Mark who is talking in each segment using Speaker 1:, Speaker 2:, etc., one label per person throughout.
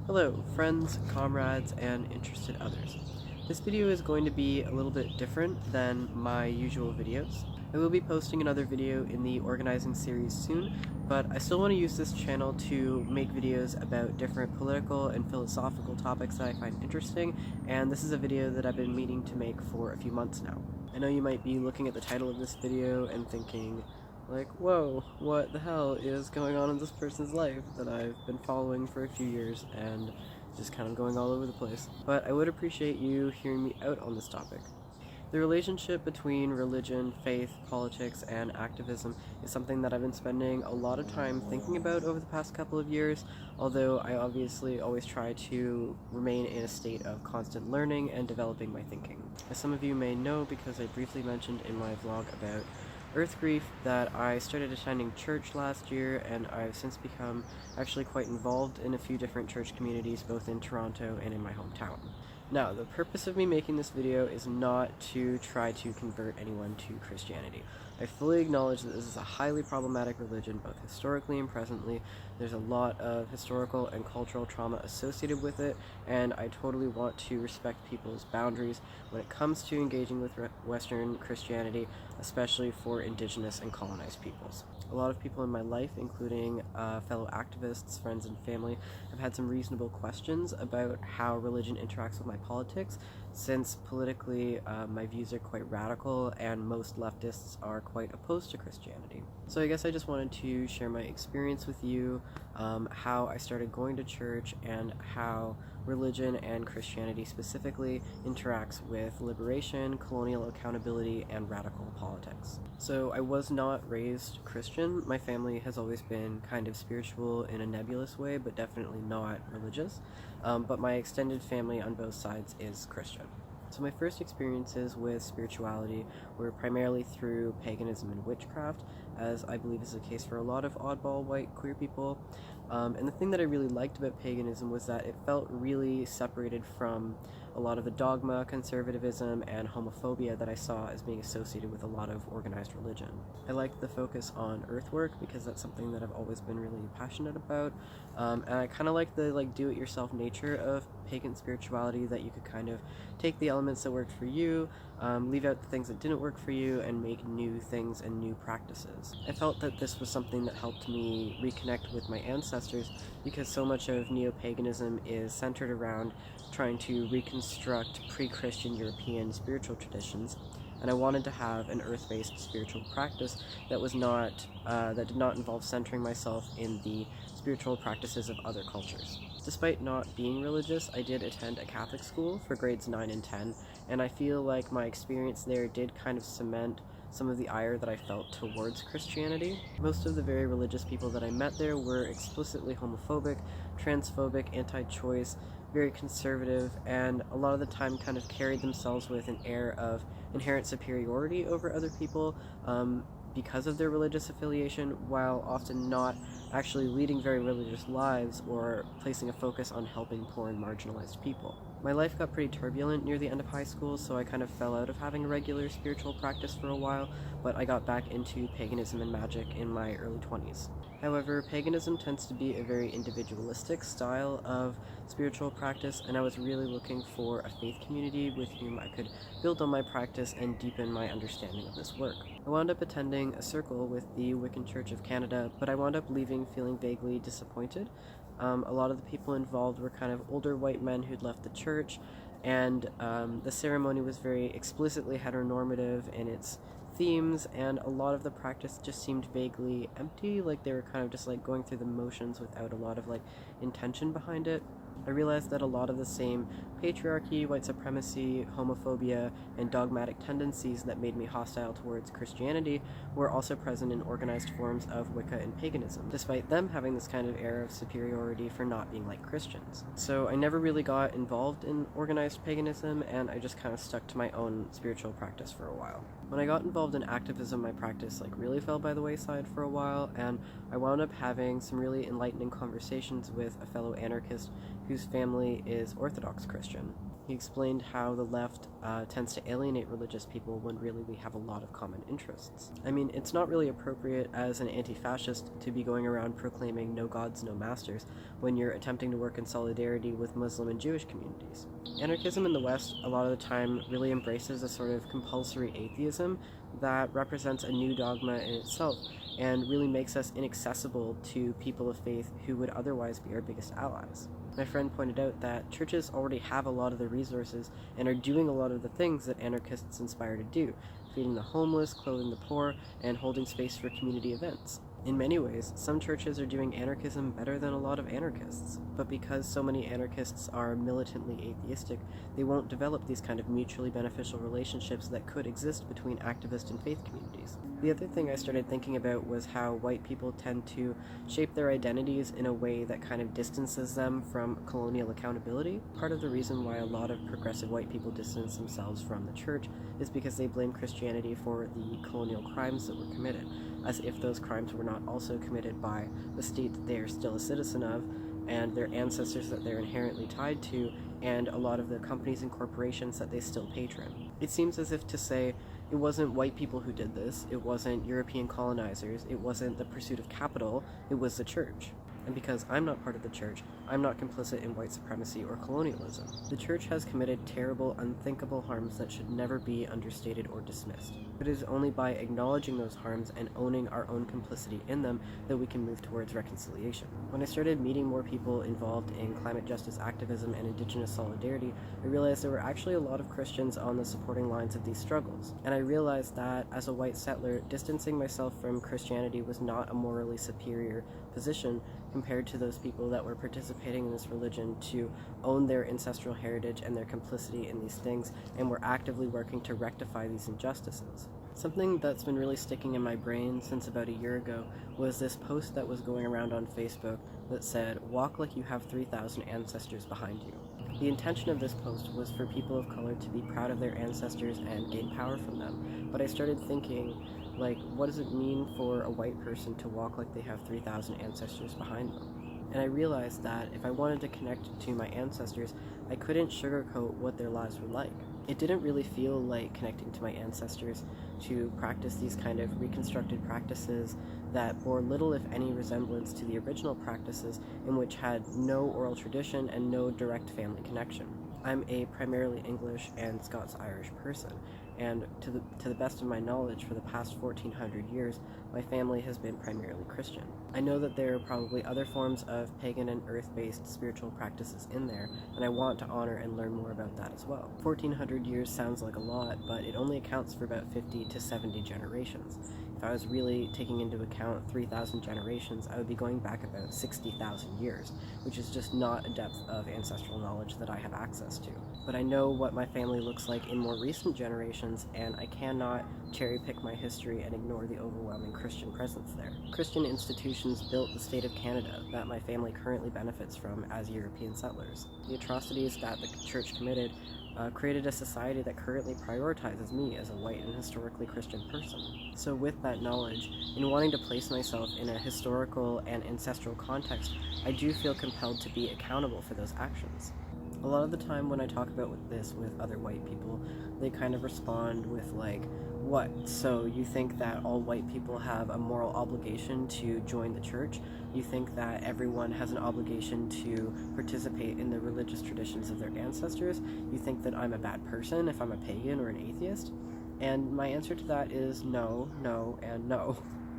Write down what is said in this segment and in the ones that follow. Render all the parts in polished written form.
Speaker 1: Hello, friends, comrades, and interested others. This video is going to be a little bit different than my usual videos. I will be posting another video in the organizing series soon, but I still want to use this channel to make videos about different political and philosophical topics that I find interesting, and this is a video that I've been meaning to make for a few months now. I know you might be looking at the title of this video and thinking, like, whoa, what the hell is going on in this person's life that I've been following for a few years and just kind of going all over the place. But I would appreciate you hearing me out on this topic. The relationship between religion, faith, politics, and activism is something that I've been spending a lot of time thinking about over the past couple of years, although I obviously always try to remain in a state of constant learning and developing my thinking. As some of you may know, because I briefly mentioned in my vlog about Earth Grief, that I started attending church last year, and I've since become actually quite involved in a few different church communities, both in Toronto and in my hometown. Now, the purpose of me making this video is not to try to convert anyone to Christianity. I fully acknowledge that this is a highly problematic religion, both historically and presently. There's a lot of historical and cultural trauma associated with it, and I totally want to respect people's boundaries when it comes to engaging with Western Christianity, especially for Indigenous and colonized peoples. A lot of people in my life, including fellow activists, friends, and family, have had some reasonable questions about how religion interacts with my politics, since politically my views are quite radical and most leftists are quite opposed to Christianity. So I guess I just wanted to share my experience with you, how I started going to church, and how religion and Christianity specifically interacts with liberation, colonial accountability, and radical politics. So I was not raised Christian. My family has always been kind of spiritual in a nebulous way, but definitely not religious. But my extended family on both sides is Christian. So my first experiences with spirituality were primarily through paganism and witchcraft, as I believe is the case for a lot of oddball white queer people. And the thing that I really liked about paganism was that it felt really separated from a lot of the dogma, conservatism, and homophobia that I saw as being associated with a lot of organized religion. I liked the focus on earthwork because that's something that I've always been really passionate about, and I kind of like the do-it-yourself nature of pagan spirituality, that you could kind of take the elements that worked for you, leave out the things that didn't work for you, and make new things and new practices. I felt that this was something that helped me reconnect with my ancestors, because so much of neo-paganism is centered around trying to reconstruct pre-Christian European spiritual traditions, and I wanted to have an earth-based spiritual practice that was not, that did not involve centering myself in the spiritual practices of other cultures. Despite not being religious, I did attend a Catholic school for grades 9 and 10, and I feel like my experience there did kind of cement some of the ire that I felt towards Christianity. Most of the very religious people that I met there were explicitly homophobic, transphobic, anti-choice, very conservative, and a lot of the time kind of carried themselves with an air of inherent superiority over other people because of their religious affiliation, while often not actually leading very religious lives or placing a focus on helping poor and marginalized people. My life got pretty turbulent near the end of high school, so I kind of fell out of having a regular spiritual practice for a while, but I got back into paganism and magic in my early 20s. However, paganism tends to be a very individualistic style of spiritual practice, and I was really looking for a faith community with whom I could build on my practice and deepen my understanding of this work. I wound up attending a circle with the Wiccan Church of Canada, but I wound up leaving feeling vaguely disappointed. A lot of the people involved were kind of older white men who'd left the church, and the ceremony was very explicitly heteronormative in its themes, and a lot of the practice just seemed vaguely empty, like they were kind of just like going through the motions without a lot of intention behind it. I realized that a lot of the same patriarchy, white supremacy, homophobia, and dogmatic tendencies that made me hostile towards Christianity were also present in organized forms of Wicca and paganism, despite them having this kind of air of superiority for not being like Christians. So I never really got involved in organized paganism, and I just kind of stuck to my own spiritual practice for a while. When I got involved in activism, my practice really fell by the wayside for a while, and I wound up having some really enlightening conversations with a fellow anarchist whose family is Orthodox Christian. He explained how the left tends to alienate religious people when really we have a lot of common interests. I mean, it's not really appropriate as an anti-fascist to be going around proclaiming no gods, no masters when you're attempting to work in solidarity with Muslim and Jewish communities. Anarchism in the West a lot of the time really embraces a sort of compulsory atheism that represents a new dogma in itself and really makes us inaccessible to people of faith who would otherwise be our biggest allies. My friend pointed out that churches already have a lot of the resources and are doing a lot of the things that anarchists inspire to do, feeding the homeless, clothing the poor, and holding space for community events. In many ways, some churches are doing anarchism better than a lot of anarchists, but because so many anarchists are militantly atheistic, they won't develop these kind of mutually beneficial relationships that could exist between activist and faith communities. The other thing I started thinking about was how white people tend to shape their identities in a way that kind of distances them from colonial accountability. Part of the reason why a lot of progressive white people distance themselves from the church is because they blame Christianity for the colonial crimes that were committed, as if those crimes were not also committed by the state that they are still a citizen of, and their ancestors that they're inherently tied to, and a lot of the companies and corporations that they still patron. It seems as if to say, it wasn't white people who did this, it wasn't European colonizers, it wasn't the pursuit of capital, it was the church. And because I'm not part of the church, I'm not complicit in white supremacy or colonialism. The church has committed terrible, unthinkable harms that should never be understated or dismissed. It is only by acknowledging those harms and owning our own complicity in them that we can move towards reconciliation. When I started meeting more people involved in climate justice activism and indigenous solidarity, I realized there were actually a lot of Christians on the supporting lines of these struggles. And I realized that, as a white settler, distancing myself from Christianity was not a morally superior position compared to those people that were participating in this religion to own their ancestral heritage and their complicity in these things, and were actively working to rectify these injustices. Something that's been really sticking in my brain since about a year ago was this post that was going around on Facebook that said, "Walk like you have 3,000 ancestors behind you." The intention of this post was for people of color to be proud of their ancestors and gain power from them, but I started thinking, like, what does it mean for a white person to walk like they have 3,000 ancestors behind them? And I realized that if I wanted to connect to my ancestors, I couldn't sugarcoat what their lives were like. It didn't really feel like connecting to my ancestors to practice these kind of reconstructed practices that bore little if any resemblance to the original practices, in which had no oral tradition and no direct family connection. I'm a primarily English and Scots-Irish person, and to the best of my knowledge, for the past 1400 years, my family has been primarily Christian. I know that there are probably other forms of pagan and earth-based spiritual practices in there, and I want to honor and learn more about that as well. 1400 years sounds like a lot, but it only accounts for about 50 to 70 generations. If I was really taking into account 3,000 generations, I would be going back about 60,000 years, which is just not a depth of ancestral knowledge that I have access to. But I know what my family looks like in more recent generations, and I cannot cherry-pick my history and ignore the overwhelming Christian presence there. Christian institutions built the state of Canada that my family currently benefits from as European settlers. The atrocities that the church committed created a society that currently prioritizes me as a white and historically Christian person. So with that knowledge, in wanting to place myself in a historical and ancestral context, I do feel compelled to be accountable for those actions. A lot of the time when I talk about this with other white people, they kind of respond with like, "What? So you think that all white people have a moral obligation to join the church? You think that everyone has an obligation to participate in the religious traditions of their ancestors? You think that I'm a bad person if I'm a pagan or an atheist?" And my answer to that is no, no, and no.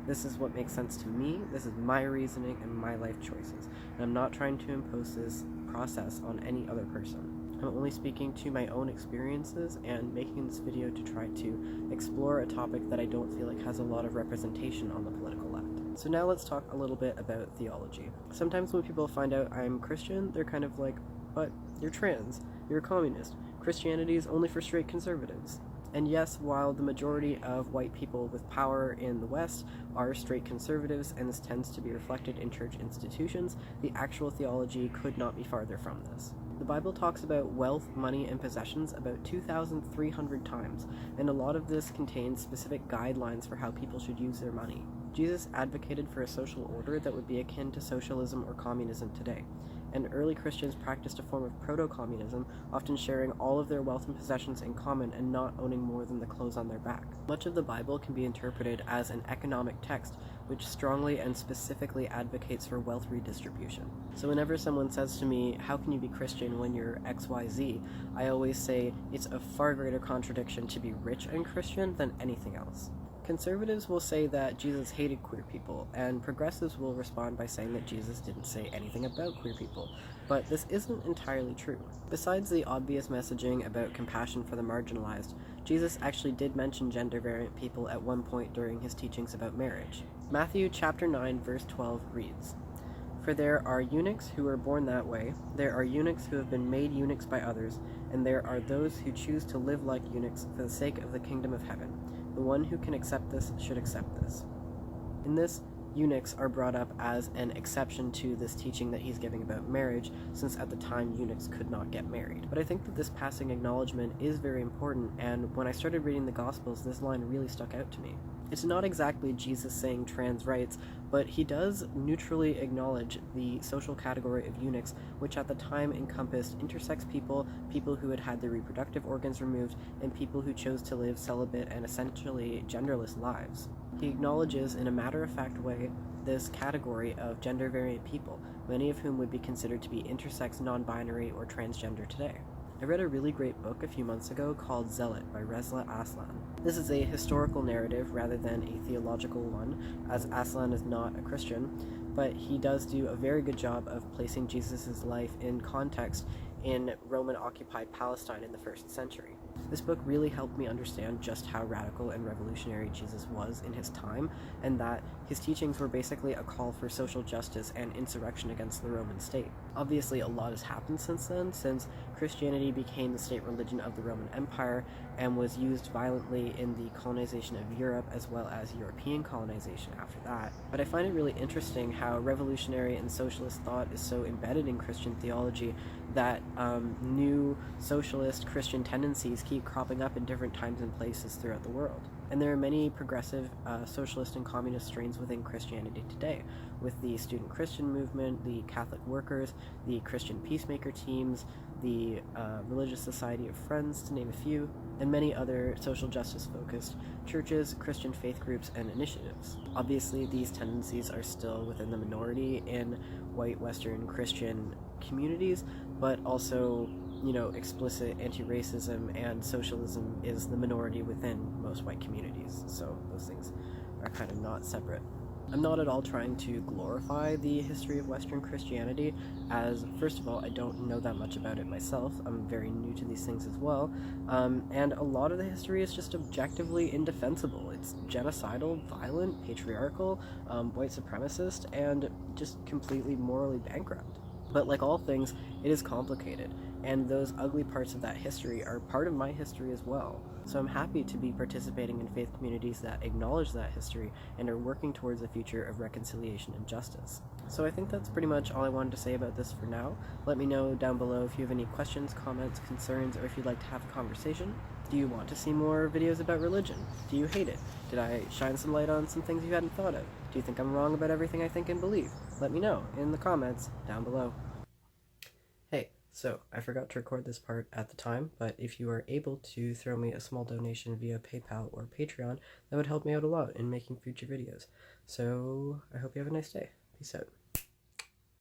Speaker 1: This is what makes sense to me, this is my reasoning and my life choices, and I'm not trying to impose this process on any other person. I'm only speaking to my own experiences and making this video to try to explore a topic that I don't feel like has a lot of representation on the political left. So now let's talk a little bit about theology. Sometimes when people find out I'm Christian, they're kind of like, "But you're trans, you're a communist, Christianity is only for straight conservatives." And yes, while the majority of white people with power in the West are straight conservatives, and this tends to be reflected in church institutions, the actual theology could not be farther from this. The Bible talks about wealth, money, and possessions about 2,300 times, and a lot of this contains specific guidelines for how people should use their money. Jesus advocated for a social order that would be akin to socialism or communism today, and early Christians practiced a form of proto-communism, often sharing all of their wealth and possessions in common and not owning more than the clothes on their back. Much of the Bible can be interpreted as an economic text, which strongly and specifically advocates for wealth redistribution. So whenever someone says to me, how can you be Christian when you're XYZ, I always say it's a far greater contradiction to be rich and Christian than anything else. Conservatives will say that Jesus hated queer people, and progressives will respond by saying that Jesus didn't say anything about queer people, but this isn't entirely true. Besides the obvious messaging about compassion for the marginalized, Jesus actually did mention gender-variant people at one point during his teachings about marriage. Matthew chapter 9 verse 12 reads, "For there are eunuchs who are born that way, there are eunuchs who have been made eunuchs by others, and there are those who choose to live like eunuchs for the sake of the kingdom of heaven. The one who can accept this should accept this." In this, eunuchs are brought up as an exception to this teaching that he's giving about marriage, since at the time eunuchs could not get married. But I think that this passing acknowledgement is very important, and when I started reading the Gospels, this line really stuck out to me. It's not exactly Jesus saying trans rights, but he does neutrally acknowledge the social category of eunuchs, which at the time encompassed intersex people, people who had had their reproductive organs removed, and people who chose to live celibate and essentially genderless lives. He acknowledges in a matter-of-fact way this category of gender-variant people, many of whom would be considered to be intersex, non-binary, or transgender today. I read a really great book a few months ago called Zealot by Reza Aslan. This is a historical narrative rather than a theological one, as Aslan is not a Christian, but he does do a very good job of placing Jesus' life in context in Roman-occupied Palestine in the 1st century. This book really helped me understand just how radical and revolutionary Jesus was in his time, and that his teachings were basically a call for social justice and insurrection against the Roman state. Obviously, a lot has happened since then, since Christianity became the state religion of the Roman Empire and was used violently in the colonization of Europe as well as European colonization after that. But I find it really interesting how revolutionary and socialist thought is so embedded in Christian theology that new socialist Christian tendencies keep cropping up in different times and places throughout the world. And there are many progressive socialist and communist strains within Christianity today, with the student Christian movement, the Catholic workers, the Christian peacemaker teams, the Religious Society of Friends, to name a few, and many other social justice-focused churches, Christian faith groups, and initiatives. Obviously, these tendencies are still within the minority in white Western Christian communities, but also, explicit anti-racism and socialism is the minority within most white communities, so those things are kind of not separate. I'm not at all trying to glorify the history of Western Christianity, as, first of all, I don't know that much about it myself. I'm very new to these things as well, and a lot of the history is just objectively indefensible. It's genocidal, violent, patriarchal, white supremacist, and just completely morally bankrupt. But like all things, it is complicated, and those ugly parts of that history are part of my history as well. So I'm happy to be participating in faith communities that acknowledge that history and are working towards a future of reconciliation and justice. So I think that's pretty much all I wanted to say about this for now. Let me know down below if you have any questions, comments, concerns, or if you'd like to have a conversation. Do you want to see more videos about religion? Do you hate it? Did I shine some light on some things you hadn't thought of? Do you think I'm wrong about everything I think and believe? Let me know in the comments down below. Hey, so I forgot to record this part at the time, but if you are able to throw me a small donation via PayPal or Patreon, that would help me out a lot in making future videos. So I hope you have a nice day. Peace out.